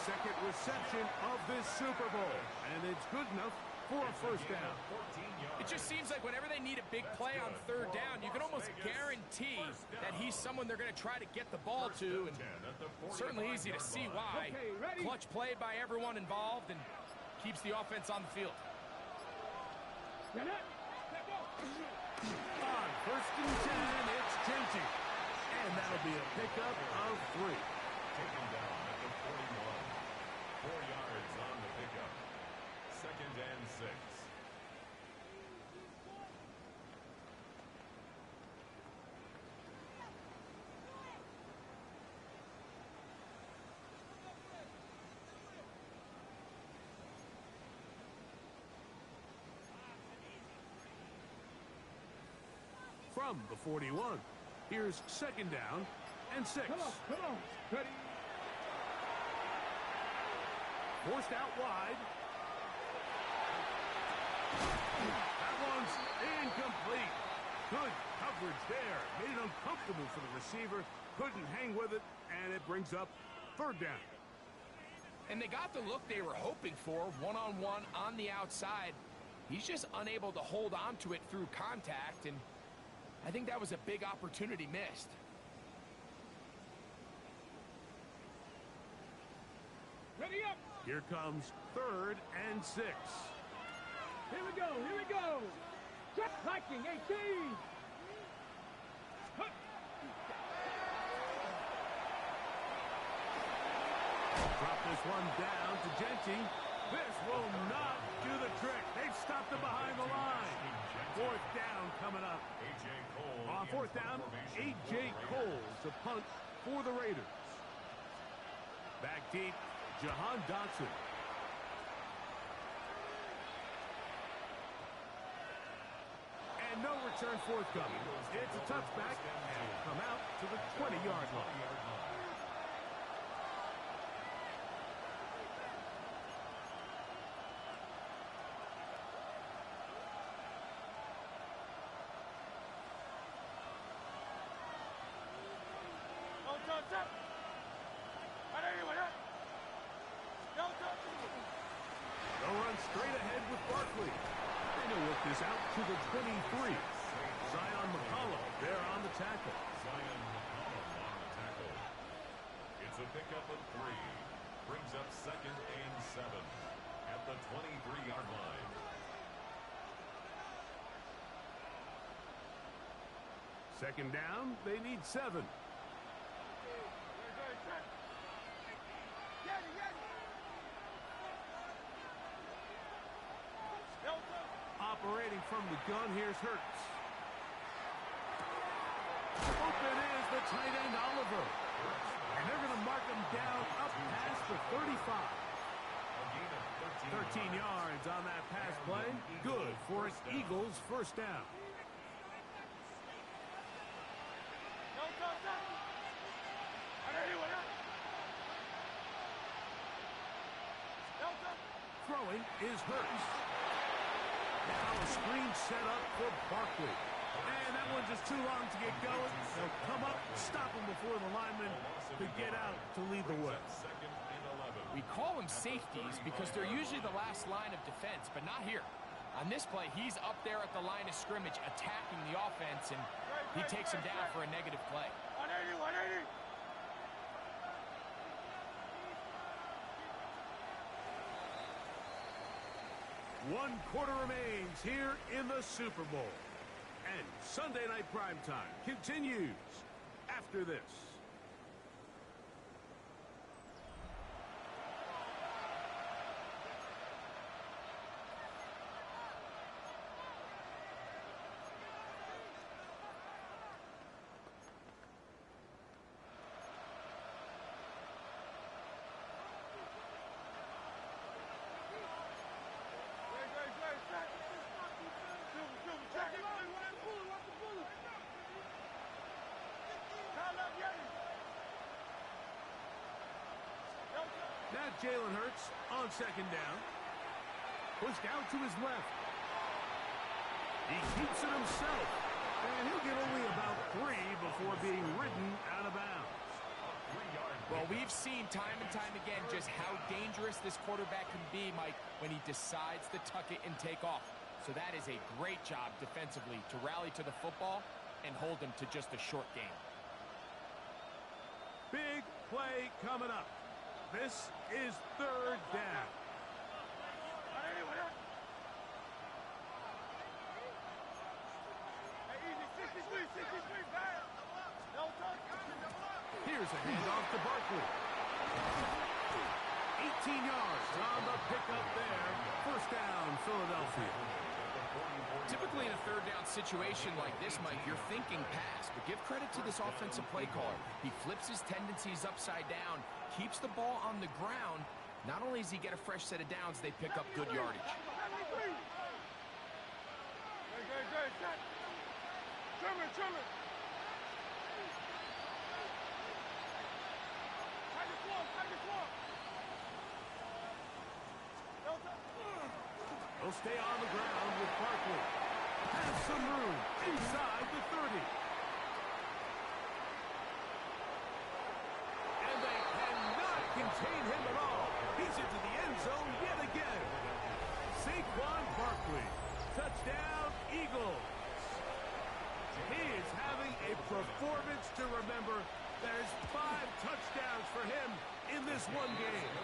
2nd reception of this Super Bowl, and it's good enough for a first down. It just seems like whenever they need a big play on 3rd down, you can almost guarantee that he's someone they're going to try to get the ball to, and certainly easy to see why. Clutch play by everyone involved and keeps the offense on the field. Get it. On 1st and 10, it's Genty. And that'll be a pickup of 3. Taken down at the 41. 4 yards on the pickup. 2nd and 6. from the 41. Here's second down and 6. Come on. Ready. Forced out wide. That one's incomplete. Good coverage there. Made it uncomfortable for the receiver. Couldn't hang with it, and it brings up third down. And they got the look they were hoping for, one-on-one on the outside. He's just unable to hold on to it through contact, and I think that was a big opportunity missed. Ready up. Here comes third and 6. Here we go. Viking 18. Drop this one down to Genty. This will not do the trick. They've stopped him behind the line. Fourth down coming up. On fourth down, A.J. Cole to punt for the Raiders. Back deep, Jahan Dotson. And no return forthcoming. It's a touchback and come out to the 20-yard line. They'll run straight ahead with Barkley. And he'll work this out to the 23. Zion McCollum there on the tackle. It's a pickup of 3. Brings up second and 7 at the 23-yard line. Second down, they need 7. Operating from the gun, here's Hurts. Open is the tight end, Oliver. And they're going to mark him down up past the 35. 13 yards on that pass play. Good for an Eagles first down. Throwing is Hurts. Now a screen set up for Barkley. And that one's just too long to get going. They'll come up, stop him before the lineman could get out to lead the way. We call them safeties because they're usually the last line of defense, but not here. On this play, he's up there at the line of scrimmage attacking the offense, and he takes him down for a negative play. 180. One quarter remains here in the Super Bowl. And Sunday Night Primetime continues after this. Now Jalen Hurts on second down. Pushed out to his left. He keeps it himself. And he'll get only about 3 before being ridden out of bounds. Well, we've seen time and time again just how dangerous this quarterback can be, Mike, when he decides to tuck it and take off. So that is a great job defensively to rally to the football and hold him to just a short game. Big play coming up. This is third down. Here's a handoff to Barkley. 18 yards on the pickup there. First down, Philadelphia. Typically in a third down situation like this, Mike, you're thinking pass, but give credit to this offensive play caller. He flips his tendencies upside down, keeps the ball on the ground. Not only does he get a fresh set of downs, they pick up good yardage. Trimmer, trimmer. Tiger claw, tiger claw. He'll stay on the ground with Barkley. Has some room inside the 30. And they cannot contain him at all. He's into the end zone yet again. Saquon Barkley. Touchdown, Eagles. He is having a performance to remember. There's 5 touchdowns for him in this one game.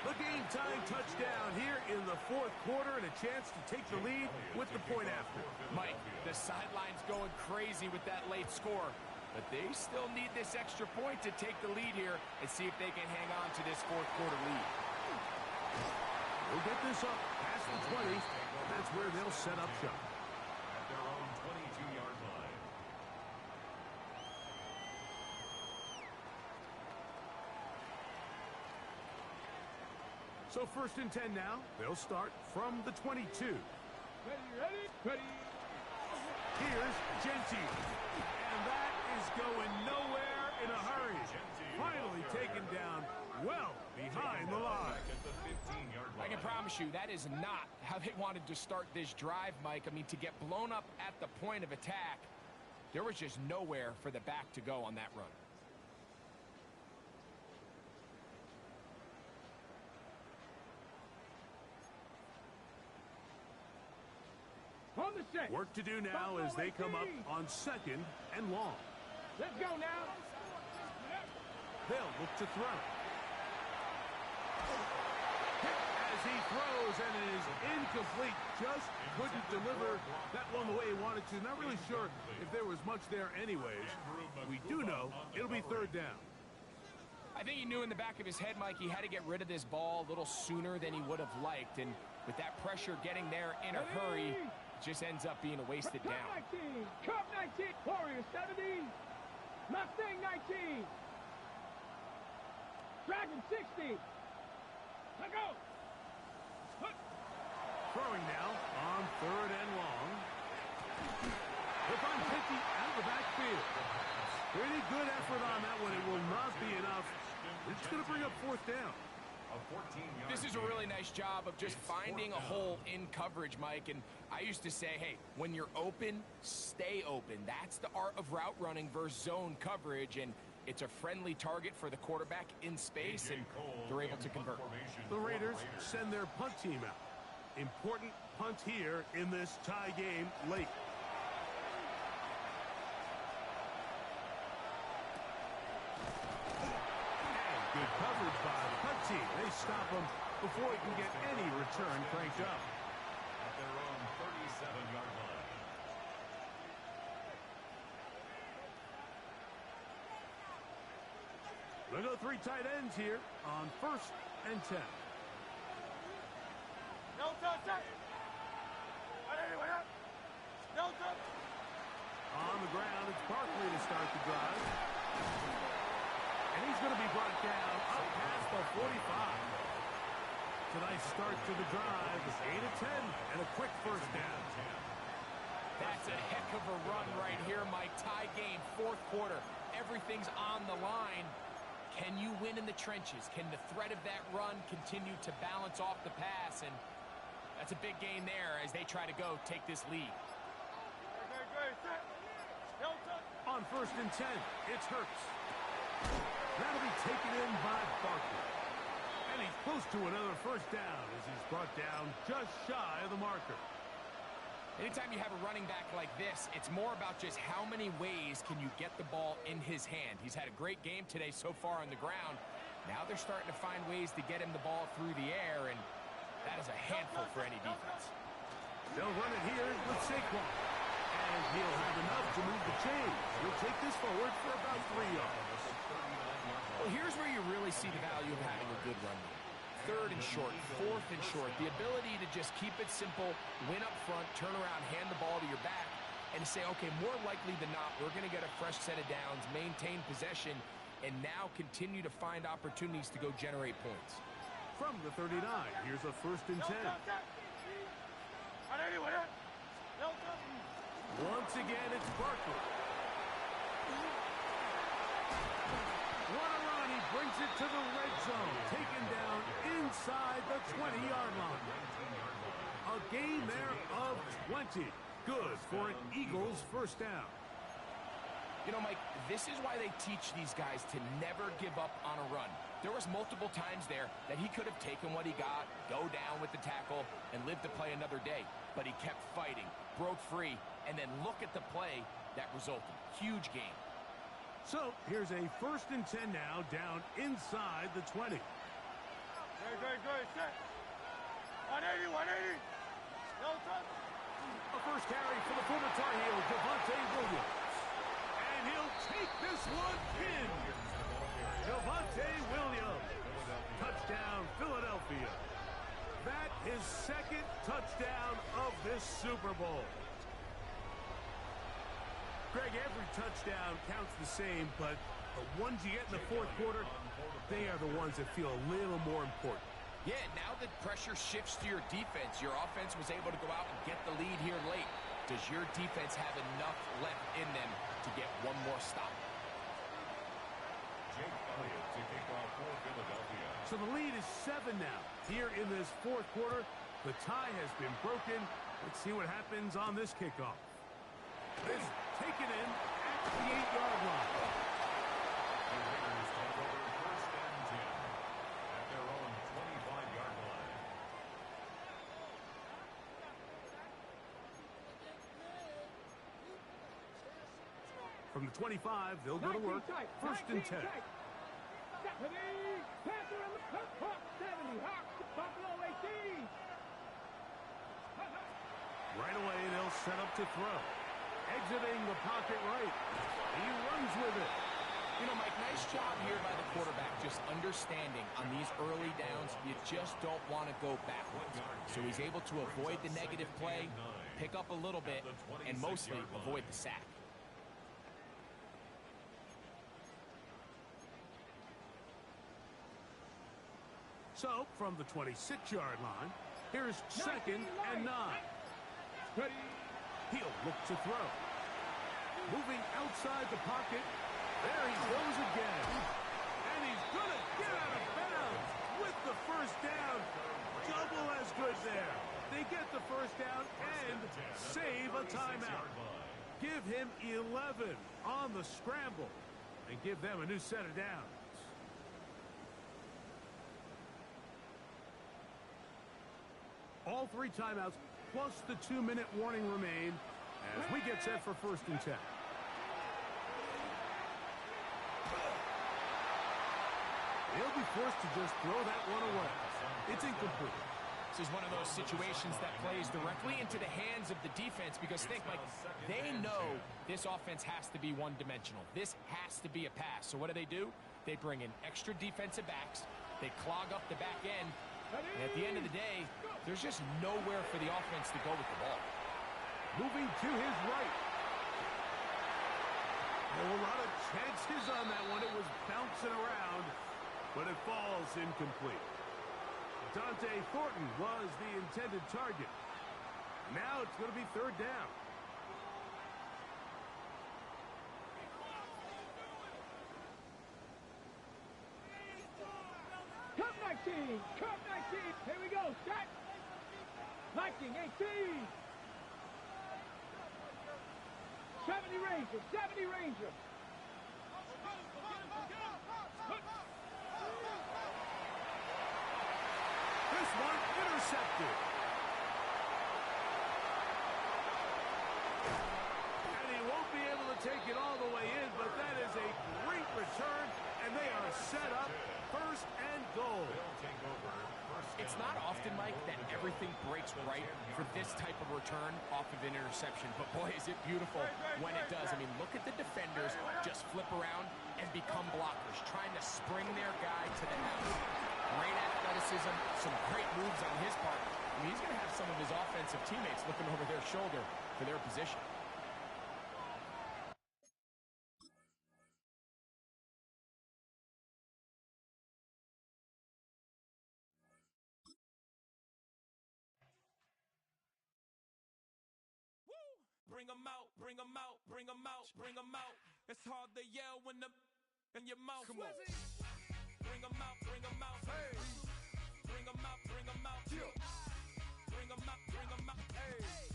The game-tying touchdown here in the 4th quarter and a chance to take the lead with the point after. Mike, the sideline's going crazy with that late score, but they still need this extra point to take the lead here and see if they can hang on to this 4th quarter lead. We'll get this up past the 20. That's where they'll set up shop. At their own 22-yard line. So 1st and 10 now. They'll start from the 22. Ready, ready, ready. Here's Genty. And that is going nowhere in a hurry. Finally taken down well behind the line. I can promise you that is not how they wanted to start this drive, Mike. I mean, to get blown up at the point of attack, there was just nowhere for the back to go on that run. On the set. Work to do now as they come up on 2nd and long. Let's go now. They'll look to throw. As he throws, and it is incomplete. Just couldn't deliver that one the way he wanted to. Not really sure if there was much there anyways. We do know it'll be 3rd down. I think he knew in the back of his head, Mike, he had to get rid of this ball a little sooner than he would have liked. And with that pressure getting there in a hurry, it just ends up being a wasted down. Cup 19, Warriors 70, Mustang 19, Dragon 60. Let go. Throwing now on 3rd and long. He'll find 50 out of the backfield. Pretty good effort on that one. It will not be enough. It's going to bring up 4th down. This is a really nice job of just finding a hole in coverage, Mike. And I used to say, hey, when you're open, stay open. That's the art of route running versus zone coverage. And it's a friendly target for the quarterback in space, and they're able to convert. The Raiders send their punt team out. Important punt here in this tie game late. And good coverage by the punt team. They stop him before he can get any return cranked up. At their own 37-yard line. They'll go 3 tight ends here on 1st and 10. No touch. Anyway, no touch. On the ground, it's Barkley to start the drive. And he's going to be brought down up past the 45. Tonight's start to the drive is 8 of 10 and a quick 1st down. That's a heck of a run right here, Mike. Tie game, 4th quarter. Everything's on the line. Can you win in the trenches? Can the threat of that run continue to balance off the pass? And that's a big gain there as they try to go take this lead. On 1st and 10, it's Hurts. That'll be taken in by Barkley. And he's close to another 1st down as he's brought down just shy of the marker. Anytime you have a running back like this, it's more about just how many ways can you get the ball in his hand. He's had a great game today so far on the ground. Now they're starting to find ways to get him the ball through the air, and that is a handful for any defense. They'll run it here with Saquon. And he'll have enough to move the chains. He'll take this forward for about 3 yards. Well, here's where you really see the value of having a good run game. 3rd and short, 4th and short. The ability to just keep it simple, win up front, turn around, hand the ball to your back, and say, okay, more likely than not, we're going to get a fresh set of downs, maintain possession, and now continue to find opportunities to go generate points. From the 39, here's a 1st and 10. Once again, it's Barkley. What a run. He brings it to the red zone. Taken down inside the 20-yard line. A gain there of 20. Good for an Eagles first down. You know, Mike, this is why they teach these guys to never give up on a run. There was multiple times there that he could have taken what he got, go down with the tackle, and live to play another day. But he kept fighting, broke free, and then look at the play that resulted. Huge game. So here's a 1st and 10 now, down inside the 20. Good. Set. 180, 180. No touch. A first carry for the former Tar Heel, Javonte Williams. And he'll take this one in. Javonte Williams. Touchdown, Philadelphia. That is 2nd touchdown of this Super Bowl. Greg, every touchdown counts the same, but the ones you get in the 4th quarter, they are the ones that feel a little more important. Yeah, now that pressure shifts to your defense, your offense was able to go out and get the lead here late. Does your defense have enough left in them to get one more stop? Jake Elliott to kick off for Philadelphia. So the lead is 7 now. Here in this 4th quarter, the tie has been broken. Let's see what happens on this kickoff. This taken in at the 8-yard line. The Raiders take over 1st and 10 at their own 25-yard line. From the 25, they'll go to work. 1st and 10. Panther in the Hawk 70. Hawk Buffalo 18. Right away, they'll set up to throw. Exiting the pocket right. He runs with it. You know, Mike, nice job here by the quarterback, just understanding on these early downs, you just don't want to go backwards. So he's able to avoid the negative play, pick up a little bit, and mostly avoid the sack. So, from the 26-yard line, here's 2nd and 9. He'll look to throw. Moving outside the pocket. There he goes again. And he's going to get out of bounds with the first down. Double as good there. They get the first down and save a timeout. Give him 11 on the scramble and give them a new set of downs. All 3 timeouts plus the 2-minute warning remain as we get set for 1st and 10. He'll be forced to just throw that one away. It's incomplete. This is one of those situations that plays directly into the hands of the defense because think, Mike, they know this offense has to be one-dimensional. This has to be a pass. So what do? They bring in extra defensive backs. They clog up the back end. And at the end of the day, there's just nowhere for the offense to go with the ball. Moving to his right. Oh, a lot of chances on that one. It was bouncing around, but it falls incomplete. Dante Thornton was the intended target. Now it's going to be 3rd down. Cup 19. Cup 19. Here we go. Set. Viking 18. 70 Rangers. 70 Rangers. This one intercepted. And he won't be able to take it all the way in, but that is a great return, and they are set up 1st and goal. It's not often, Mike, that everything breaks right for this type of return off of an interception. But, boy, is it beautiful when it does. I mean, look at the defenders just flip around and become blockers, trying to spring their guy to the house. Great athleticism, some great moves on his part. I mean, he's going to have some of his offensive teammates looking over their shoulder for their position. bring 'em out, bring 'em out, bring 'em out, bring 'em out. It's hard to yell when the in your mouth. Come on. Bring 'em out, bring 'em out. Hey. Bring 'em out, bring 'em out. Yeah. Bring 'em out, bring 'em out. Hey.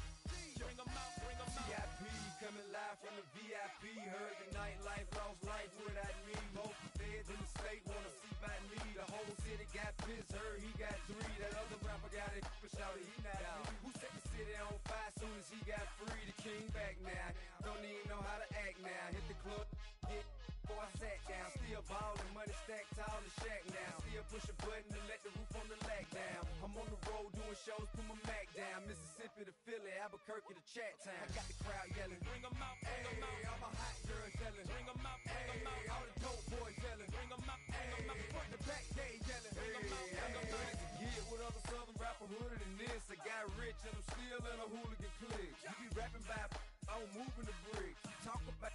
Bring 'em out, bring 'em out. VIP coming live from the VIP. Heard the nightlife, lost life without me. Both feds in the state wanna see by me. The whole city got pissed, heard he got 3. That other rapper got it, but shouted he not out. Who set the city on fire soon as he got free? The king back now, don't even know how to act now. Hit the club, get before I sat down. Still ballin', money stacked tall in the shack now. Still push a button to let the roof on the lag down. I'm on the road doing shows, put my Mac down. Mississippi to Philly, Albuquerque to Chat Town. I got the crowd yelling, Bring 'em out, bring 'em out. hey, all my hot girls yelling, Bring 'em out, bring 'em out. all the dope boys yelling, Bring 'em out, bring 'em out. front to back gay yelling, Bring 'em out, bring 'em I'm out. ready to get with other southern rapper hooded than this. I got rich and I'm still in a hooligan clique. You be rapping by, I'm moving the bricks. You talk about,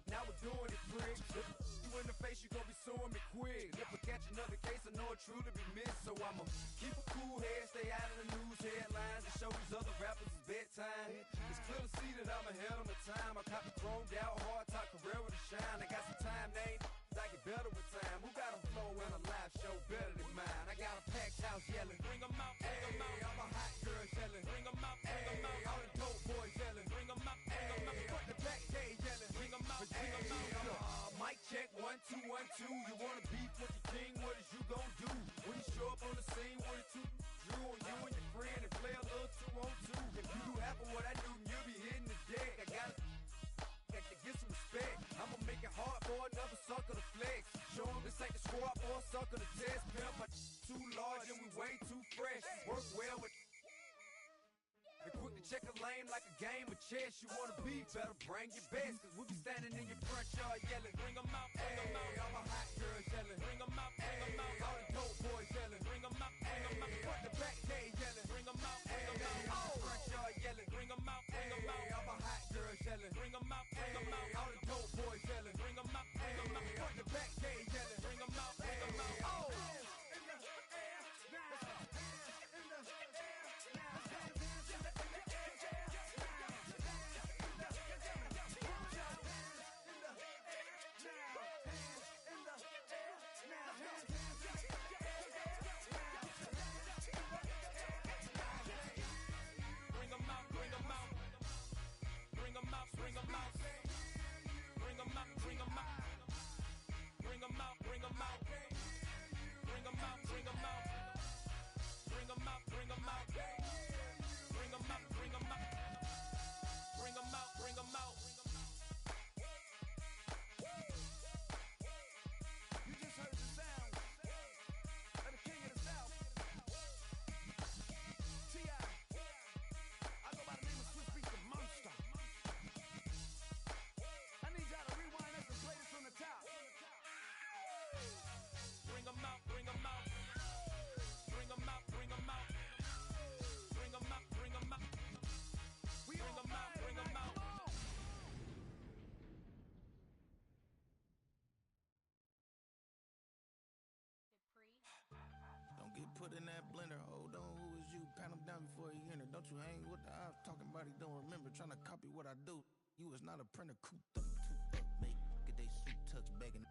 now we're doing it, pricks. If you in the face, you gon' be suing me quick. If I catch another case, I know it truly be missed. So I'ma keep a cool head, stay out of the news headlines, and show these other rappers it's bedtime. It's clear to see that I'm ahead of my time. I caught the chromed out, hard top career with a shine. I got some time, they ain't I get better with time. Who got a flow and a live show better than mine? I got a packed house yelling, Bring 'em out, bring 'em out. all my hot girls yelling, Bring 'em out, bring 'em out. all the dope boys yelling, Bring 'em out, bring 'em out. front to back gay yelling. Bring 'em out, bring 'em out. Mic check, 1 2 1 2. You wanna beef with the king? What is you gon' do when you show up on the scene with a 2 Drew on you and your friend and play a little 2-on-2? If you do half of what I do, you'll be hitting the deck. I gotta get some respect. I'ma make it hard for another sucker to flex. Show 'em this ain't the squad for a sucker to test. Pimp, but too large and we way too fresh. Work well with. And quick to check a lane like a game of chess. You wanna be better, bring your best. Cause we'll be standing in your front yard yelling. Bring 'em out, bring 'em out. All my hot girls yelling. Bring 'em out, bring 'em out. All the dope boys yelling. Bring 'em out, bring 'em out. Front to back gay yelling. Bring 'em out, bring 'em out. Front yard yelling. Bring 'em out, bring 'em out. All my hot girls yelling. Bring 'em out, bring 'em out. All the dope boys yelling. Bring 'em out, bring 'em out. Front to back gay yelling. Bring 'em out, bring 'em out. Bring 'em out, bring 'em out. Bring 'em out, bring 'em out. Bring 'em out, bring 'em out. Bring 'em out, bring 'em out. Bring 'em out, bring 'em out. Bring 'em out, bring 'em out. Bring 'em out, bring 'em out. Bring 'em out, bring 'em out. You just heard the sound of the king of the South. T.I. I go by the name of Swiss Beats the Monster. I need y'all to rewind this and play this from the top. Bring 'em out, bring 'em out. Bring 'em out, bring 'em out. Bring 'em out, bring 'em out. We Bring on 'em out, fire bring 'em tonight, out. come on. Don't get put in that blender. Hold on, who is you? Pat him down before he enter. Don't you hang with the ops talking about he don't remember. Trying to copy what I do. You is not a printer. Cooped up, toot up, make get they suit tucks begging.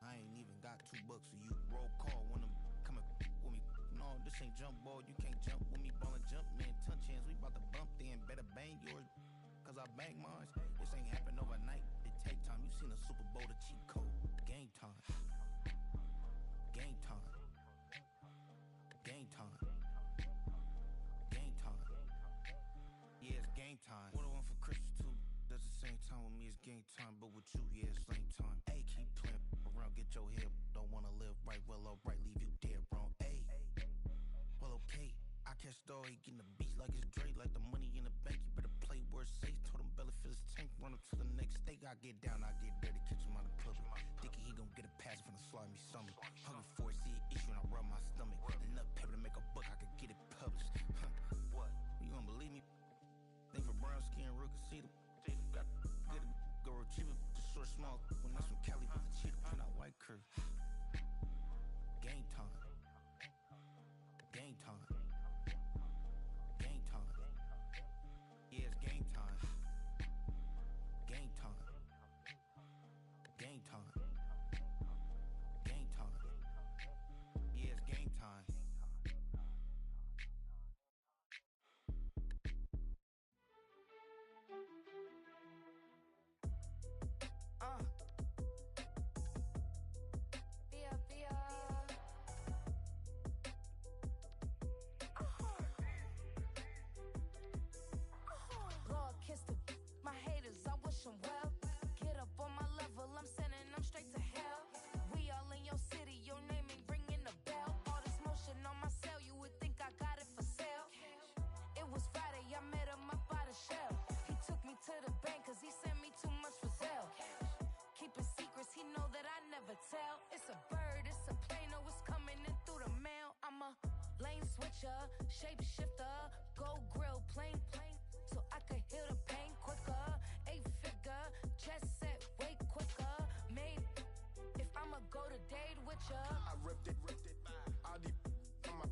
I ain't even got $2 for you. Roll call when I'm coming with me. No, this ain't jump ball. You can't jump with me. Ballin' jump, man. Touch hands. We bout to bump then. Better bang yours. Cause I bang mine. This ain't happen overnight. It take time. You seen a Super Bowl, the cheat code. Game time. Game time. Game time. Game time. Yeah, it's game time. What I want for Christmas too. Does the same time with me, it's game time. But with you, yeah, it's same time. Hey, keep playing around, get your head. Don't wanna live right, well, alright, leave you dead wrong. Hey, well, okay. I catch the dog, he getting the beat like it's Dre, like the money in the bank. You better play where it's safe. Told him belly fill his tank, run him to the next state. I get down, I get dirty, catch him on the public. Thinking he gon' get a pass from the slide me something. Hungry for it, see an issue and I rub my stomach. Enough paper to make a book, I could get it published. What? You don't believe me? Think for brown skin, real can see the got good go retrieve it, the short small when that's from Cali with the cheetah print out white curve. Game time. Game time. Game time. Yeah, it's game time. tell. It's a bird, it's a plane, oh, it's coming in through the mail. I'm a lane switcher, shapeshifter, go grill, plane, so I could heal the pain quicker. 8-figure, chest set way quicker. Made if I'ma go to date with ya. I ripped it. All these on my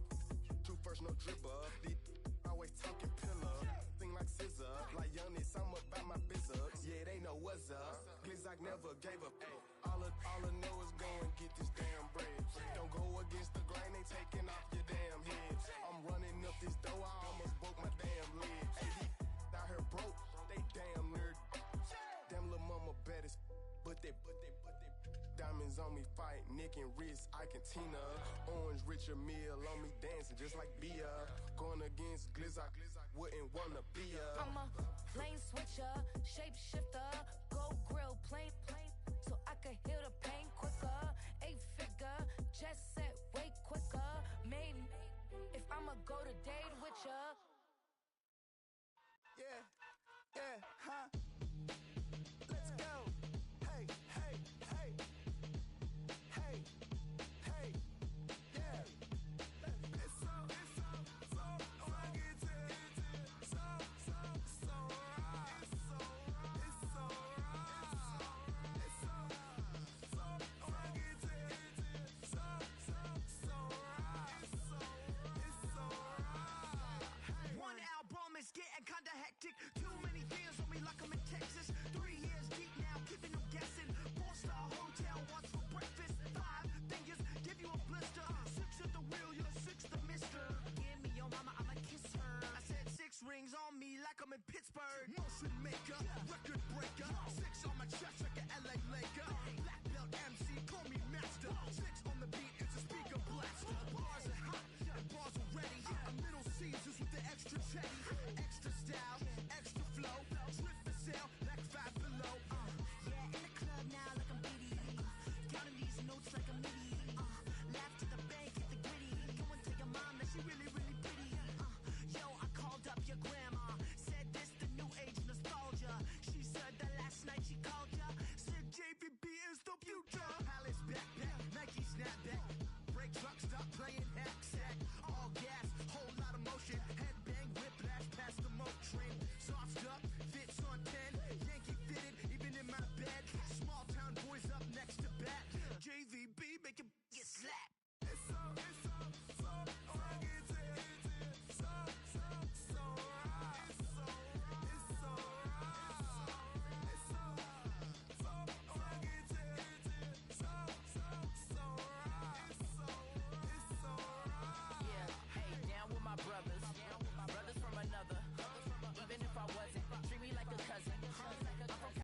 two first, no dribber. These always talking pillar. Thing like scissor, like youngest, I'm about my business. Yeah, they know what's up. Glizzock never gave up. All I know is go and get this damn bread. Don't go against the grain, they taking off your damn head. I'm running up this door, I almost broke my damn leg. Hey, these out here broke, they damn nerd. Damn little mama bad as but they diamonds on me fight, neck and wrist, I can Tina. Orange Richard Mill on me dancing just like Bia. Going against Glizzock, wouldn't wanna be a. I'm a lane switcher, shapeshifter, go grill, plane, so I could heal the pain quicker. 8-figure, chest set way quicker. Made if I'ma go to date with ya. Yeah, huh? Let's go. Hey, yeah. It's so One album is getting kinda hectic. Too many fans on me like I'm in Texas. 3 years deep now, keeping them guessing. 4-star hotel, what's for breakfast? 5 fingers, give you a blister. 6 at the wheel, you're 6 the mister. Give me your mama, I'ma kiss her. I said 6 rings on me like I'm in Pittsburgh. Motion maker, record breaker. 6 on my chest,